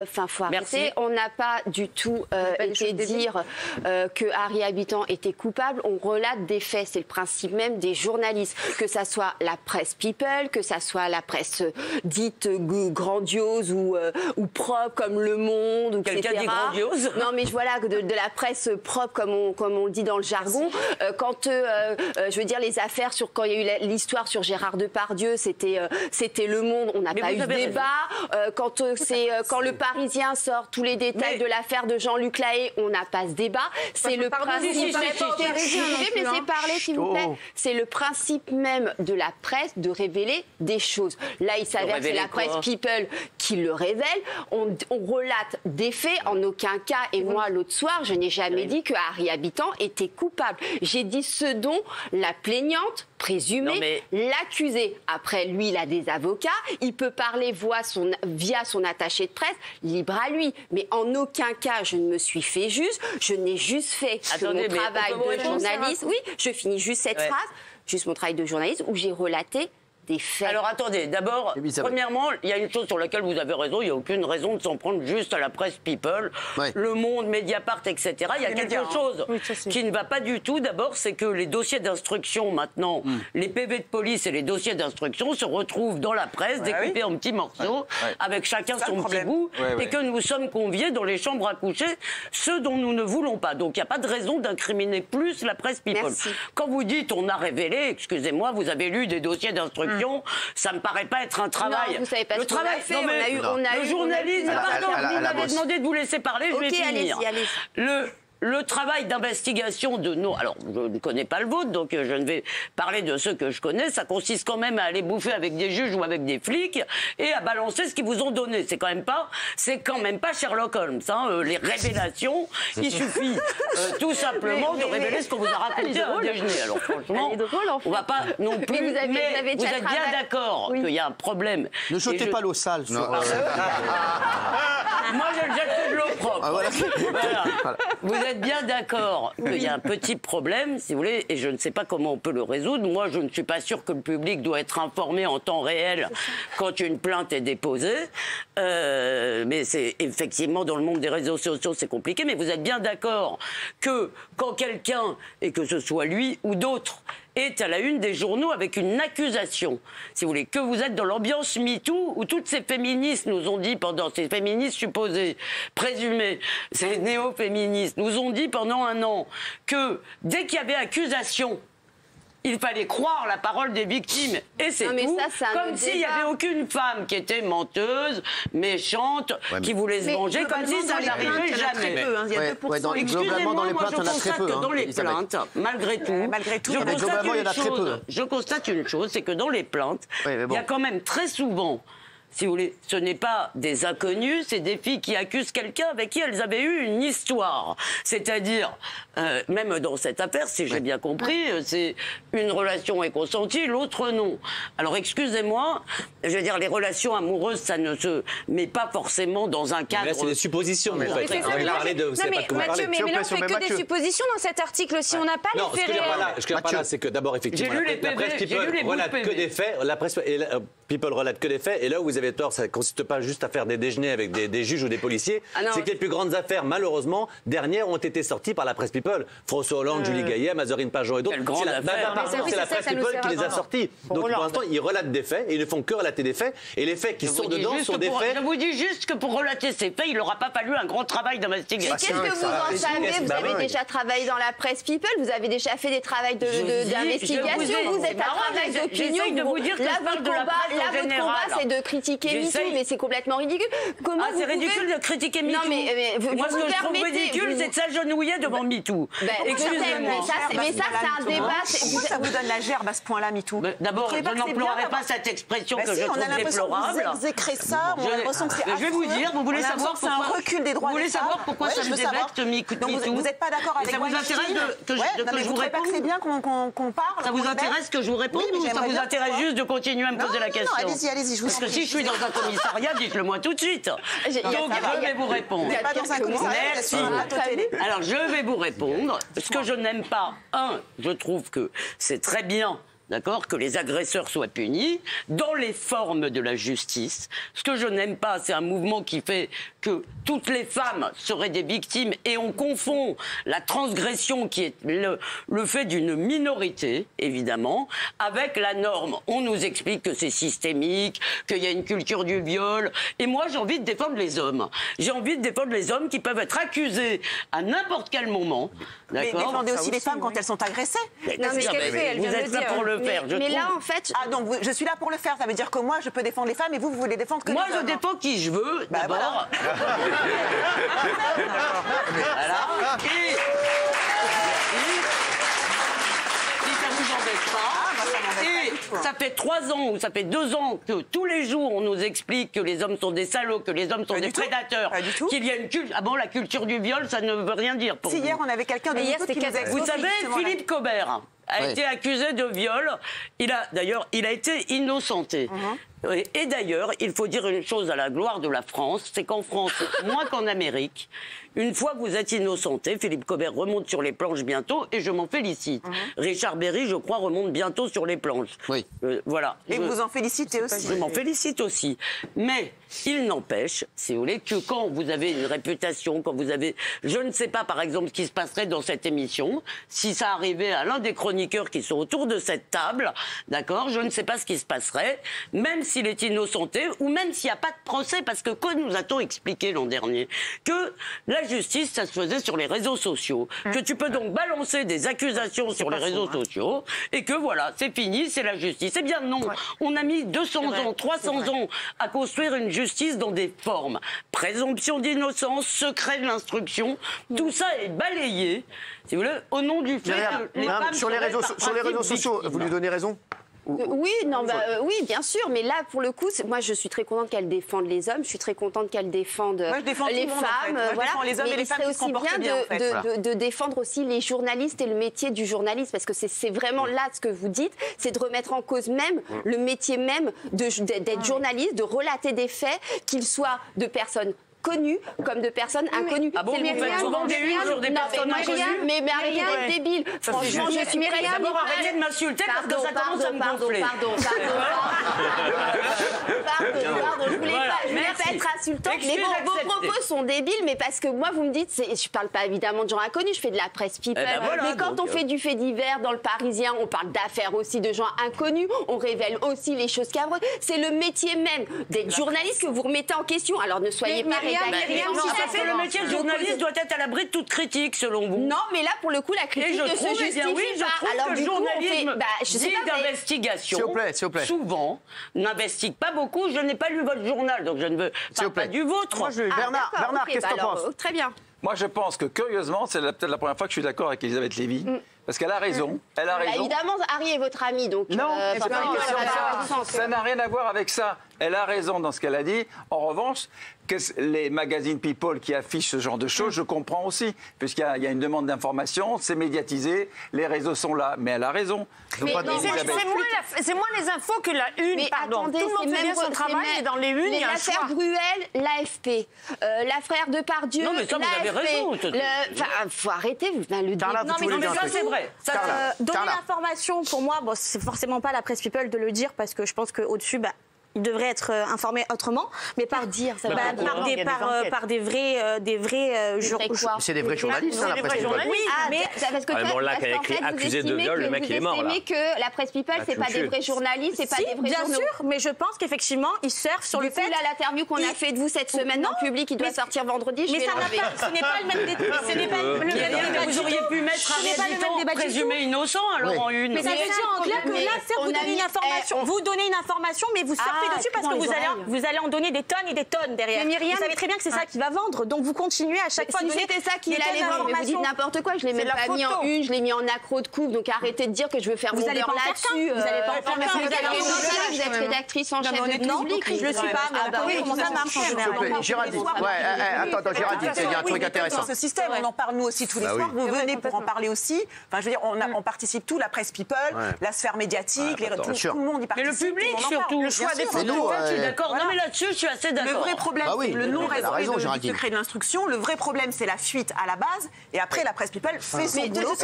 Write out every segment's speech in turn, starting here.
Enfin, faut arrêter. On n'a pas du tout été dire que Harry Habitant était coupable. On relate des faits. C'est le principe même des journalistes. Que ça soit la presse people, que ça soit la presse dite grandiose ou propre comme Le Monde, ou Quelqu'un dit grandiose? Non, mais voilà, de la presse propre comme on le dit dans le jargon. Quand, je veux dire, les affaires sur quand il y a eu l'histoire sur Gérard Depardieu, c'était Le Monde. On n'a pas eu de débat. Quand le Parisien sort tous les détails de l'affaire de Jean-Luc Lahaye, on n'a pas ce débat. C'est le principe. Vous pouvez me laisser parler, s'il vous plaît. C'est le principe même de la presse de révéler des choses. Là, il s'avère que c'est la presse people qui le révèle. On relate des faits. En aucun cas, et moi, l'autre soir, je n'ai jamais dit que Harry Habitant était coupable. J'ai dit ce dont la plaignante présumée, l'accusé. Après, lui, il a des avocats. Il peut parler via son attaché de presse. Libre à lui. Mais en aucun cas, je ne me suis fait juste. Je n'ai juste fait mon travail de journaliste. Oui, je finis juste cette phrase. Juste mon travail de journaliste où j'ai relaté des faits. Alors attendez, d'abord, premièrement, il y a une chose sur laquelle vous avez raison, il n'y a aucune raison de s'en prendre juste à la presse people, Le Monde, Mediapart, etc. Il y a quelque chose qui ne va pas du tout. D'abord, c'est que les dossiers d'instruction maintenant, les PV de police et les dossiers d'instruction se retrouvent dans la presse, découpés en petits morceaux, avec chacun son petit bout, et que nous sommes conviés dans les chambres à coucher, ceux dont nous ne voulons pas. Donc il n'y a pas de raison d'incriminer plus la presse people. Merci. Quand vous dites on a révélé, excusez-moi, vous avez lu des dossiers d'instruction, ça me paraît pas être un travail. Non, vous savez pas le ce qu'on travail a fait. Le journalisme. Pardon, vous m'avez demandé de vous laisser parler. Je vais finir. Allez-y. Le travail d'investigation de nos... Alors, je ne connais pas le vôtre, donc je ne vais parler de ceux que je connais. Ça consiste quand même à aller bouffer avec des juges ou avec des flics et à balancer ce qu'ils vous ont donné. C'est quand même pas Sherlock Holmes. Hein, les révélations, il suffit tout simplement de révéler ce qu'on vous a raconté à un déjeuner. Alors franchement, on va pas non plus... Mais vous êtes bien d'accord qu'il y a un problème. Ne jetez pas l'eau sale. Moi, je ne jette que de l'eau propre. Ah, voilà. Vous êtes bien d'accord qu'il y a un petit problème, si vous voulez, et je ne sais pas comment on peut le résoudre. Moi, je ne suis pas sûr que le public doit être informé en temps réel quand une plainte est déposée. Mais c'est effectivement, dans le monde des réseaux sociaux, c'est compliqué. Mais vous êtes bien d'accord que quand quelqu'un, et que ce soit lui ou d'autres, est à la une des journaux avec une accusation, si vous voulez, que vous êtes dans l'ambiance MeToo, où toutes ces féministes nous ont dit pendant, ces féministes supposées, présumées, ces néo-féministes, nous ont dit pendant un an que dès qu'il y avait accusation, il fallait croire la parole des victimes, et c'est tout. Comme s'il n'y avait aucune femme qui était menteuse, méchante, qui voulait se venger, comme si ça n'arrivait jamais. Excusez-moi, moi je constate que dans les plaintes, malgré tout, je constate une chose, c'est que dans les plaintes, il y a quand même très souvent, si vous voulez, ce n'est pas des inconnus, c'est des filles qui accusent quelqu'un avec qui elles avaient eu une histoire. C'est-à-dire, même dans cette affaire, si j'ai bien compris, c'est une relation est consentie, l'autre non. Alors excusez-moi, je veux dire, les relations amoureuses, ça ne se met pas forcément dans un cadre... Mais là, c'est des suppositions, mais Mathieu, mais là, on fait que des suppositions dans cet article. Si on n'a pas les faits réels... Ce que je veux dire, c'est que d'abord, effectivement, la presse People relate que des faits, la presse People relate que des faits, et là où vous avez tort, ça ne consiste pas juste à faire des déjeuners avec des juges ou des policiers. C'est que les plus grandes affaires, malheureusement, dernières ont été sorties par la presse People. François Hollande, Julie Gaillet, Mazarine Pajon et d'autres. C'est la presse People qui les a sortis. Donc pour l'instant, ils relatent des faits et ils ne font que relater des faits. Et les faits qui sont dedans sont des faits. Je vous dis juste que pour relater ces faits, il n'aura pas fallu un grand travail d'investigation. Qu'est-ce que vous en savez? Vous avez déjà travaillé dans la presse People, vous avez déjà fait des travaux d'investigation, vous êtes un travail d'opinion. De vous dire que je parle de la presse en général. C'est de critiquer MeToo, mais c'est complètement ridicule. Comment c'est ridicule de critiquer MeToo? Non, mais moi, ce que je trouve ridicule, c'est de s'agenouiller devant MeToo. Excusez-moi. Mais ça, c'est un débat. Pourquoi ça vous donne la gerbe à ce point-là, MeToo? D'abord, je n'emploierai pas cette expression que je trouve déplorable. Vous écrivez ça, on a l'impression que c'est affreux. Je vais vous dire, vous voulez savoir pourquoi... C'est un recul des droits des femmes. Vous voulez savoir pourquoi ça me débecte MeToo? Vous n'êtes pas d'accord avec moi? Ça vous intéresse que je vous réponde? C'est bien qu'on parle. Ça vous intéresse que je vous réponde ou ça vous intéresse juste de continuer à me poser la question? Allez-y, allez-y, je vous Parce que si je suis dans un commissariat, dites-le moi tout de suite. Donc je vais vous répondre. Vous n'êtes pas dans un commissariat, merci. Télé. Alors je vais vous répondre. Ce que je n'aime pas, je trouve que c'est très bien d'accord, que les agresseurs soient punis dans les formes de la justice. Ce que je n'aime pas, c'est un mouvement qui fait que toutes les femmes seraient des victimes et on confond la transgression qui est le fait d'une minorité, évidemment, avec la norme. On nous explique que c'est systémique, qu'il y a une culture du viol. Et moi, j'ai envie de défendre les hommes. J'ai envie de défendre les hommes qui peuvent être accusés à n'importe quel moment. Mais défendez aussi les femmes quand elles sont agressées. Non, mais vous êtes là pour le faire, mais là, en fait... Ah, donc je suis là pour le faire. Ça veut dire que moi, je peux défendre les femmes et vous voulez défendre que les hommes. Moi, je défends qui je veux, d'abord. Voilà. Et si ça vous embête pas, et ça fait 3 ans ou ça fait 2 ans que tous les jours on nous explique que les hommes sont des salauds, que les hommes sont des prédateurs, qu'il y a une culture. Ah bon, la culture du viol, ça ne veut rien dire pour vous. Hier, on avait quelqu'un de hier, qui nous a... Vous savez, Philippe Cobert a été accusé de viol. Il a été innocenté. Et d'ailleurs, il faut dire une chose à la gloire de la France, c'est qu'en France, moins qu'en Amérique, une fois que vous êtes innocenté, Philippe Cobert remonte sur les planches bientôt, et je m'en félicite. Richard Berry, je crois, remonte bientôt sur les planches. Oui. Voilà. Et vous en félicitez aussi. Je m'en félicite aussi. Mais il n'empêche, si vous voulez, que quand vous avez une réputation, quand vous avez... Je ne sais pas, par exemple, ce qui se passerait dans cette émission, si ça arrivait à l'un des chroniqueurs qui sont autour de cette table, d'accord, je ne sais pas ce qui se passerait, même s'il est innocenté, ou même s'il n'y a pas de procès, parce que nous a-t-on expliqué l'an dernier que la justice, ça se faisait sur les réseaux sociaux, que tu peux donc balancer des accusations sur les réseaux sociaux, et que voilà, c'est fini, c'est la justice. Eh bien non, on a mis 200 ans, 300 ans à construire une justice dans des formes. Présomption d'innocence, secret de l'instruction, tout ça est balayé, si vous voulez, au nom du fait que les femmes sur les réseaux sociaux, vous lui donnez raison? Oui, oui, bien sûr, mais là, pour le coup, moi, je suis très contente qu'elle défende les hommes, je suis très contente qu'elle défende les femmes, voilà. Les hommes et les femmes qui se comportent bien, de défendre aussi les journalistes et le métier du journaliste, parce que c'est vraiment là ce que vous dites, c'est de remettre en cause même le métier même d'être journaliste, de relater des faits, qu'ils soient de personnes connues comme de personnes inconnues. Ah bon, vous faites souvent des unes sur des personnes inconnues? Mais arrêtez d'être débile. Franchement, je suis Myriam. D'abord, arrêtez de m'insulter parce que ça commence à me gonfler. Pardon, je voulais pas être insultante. Mais bon, vos propos sont débiles, mais parce que moi, vous me dites, je parle pas évidemment de gens inconnus, je fais de la presse people. Mais quand on fait du fait divers dans le Parisien, on parle d'affaires aussi de gens inconnus, on révèle aussi les choses cabreuses. C'est le métier même d'être journaliste que vous remettez en question. Alors ne soyez pas parce que le métier de journaliste doit être à l'abri de toute critique, selon vous. Non, mais là, pour le coup, la critique ne se justifie pas. Je trouve que le journalisme dit d'investigation, souvent, n'investigue pas beaucoup. Je n'ai pas lu votre journal, donc je ne veux pas du vôtre. Bernard, qu'est-ce que tu en penses? Très bien. Moi, je pense que, curieusement, c'est peut-être la première fois que je suis d'accord avec Elisabeth Lévy. Parce qu'elle a raison. Elle a raison. Évidemment, Harry est votre ami, donc... Non, c'est pas une question de ça. Ça n'a rien à voir avec ça. Elle a raison dans ce qu'elle a dit. En revanche, les magazines People qui affichent ce genre de choses, je comprends aussi. Puisqu'il y a une demande d'information, c'est médiatisé, les réseaux sont là. Mais elle a raison. C'est moins les infos que la une, mais pardon. Attendez, tout le monde fait bien son travail, mais dans les unes, il y a un choix. L'affaire Bruel, l'AFP. L'affaire Depardieu, non, mais ça, vous avez raison. Faut arrêter le débat. Non, mais ça, c'est vrai. Donner l'information, pour moi, bon, c'est forcément pas la presse people de le dire, parce que je pense qu'au-dessus, il devrait être informé autrement, mais par dire, ça par des vrais journalistes. C'est des vrais journalistes, la presse people. Oui, mais parce que là, qui a écrit accusé de viol, le mec il est mort là. Vous estimez que la presse people, c'est pas des vrais journalistes, c'est pas des vrais journaux. Bien sûr, mais je pense qu'effectivement, ils surfent sur le fait. Du coup, là, l'interview qu'on a fait de vous cette semaine en public, il doit sortir vendredi. Mais ce n'est pas le même débat. Vous auriez pu mettre un militant présumé innocent alors en une. Mais ça veut dire en clair que là, certes, vous donnez une information. Vous donnez une information, mais vous surfez dessus parce que vous allez en donner des tonnes et des tonnes derrière. Vous savez très bien que c'est ça qui va vendre, donc vous continuez à chaque fois. Si c'était ça qui allait vendre, mais vous dites n'importe quoi. Je l'ai même pas mis en une, je l'ai mis en accro de coupe, donc arrêtez de dire que je veux faire mon beurre là-dessus. Vous allez pas en faire qu'un. Vous êtes rédactrice en chef de public. Je le suis pas. Comment ça marche en général? Géraldine, attends, Géraldine, il y a un truc intéressant. Ce système, on en parle nous aussi tous les soirs. Vous venez pour en parler aussi. Enfin, je veux dire, on participe tout, la presse people, la sphère médiatique, tout le monde y participe. Mais le public surtout. Le choix des c'est lourd. Je suis d'accord. Non, mais là-dessus, je suis assez d'accord. Le vrai problème, c'est le non-respect du secret de l'instruction. Le vrai problème, c'est la fuite à la base. Et après, la presse people fait son boulot.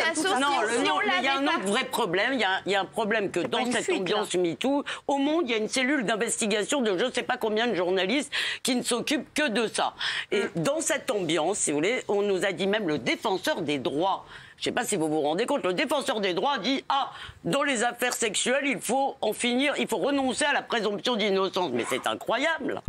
Non, il y a un autre vrai problème. Il y a un problème que dans cette ambiance MeToo, au monde, il y a une cellule d'investigation de je ne sais pas combien de journalistes qui ne s'occupent que de ça. Et dans cette ambiance, si vous voulez, on nous a dit même le défenseur des droits. Je ne sais pas si vous vous rendez compte, le défenseur des droits dit dans les affaires sexuelles, il faut en finir, il faut renoncer à la présomption d'innocence. Mais c'est incroyable.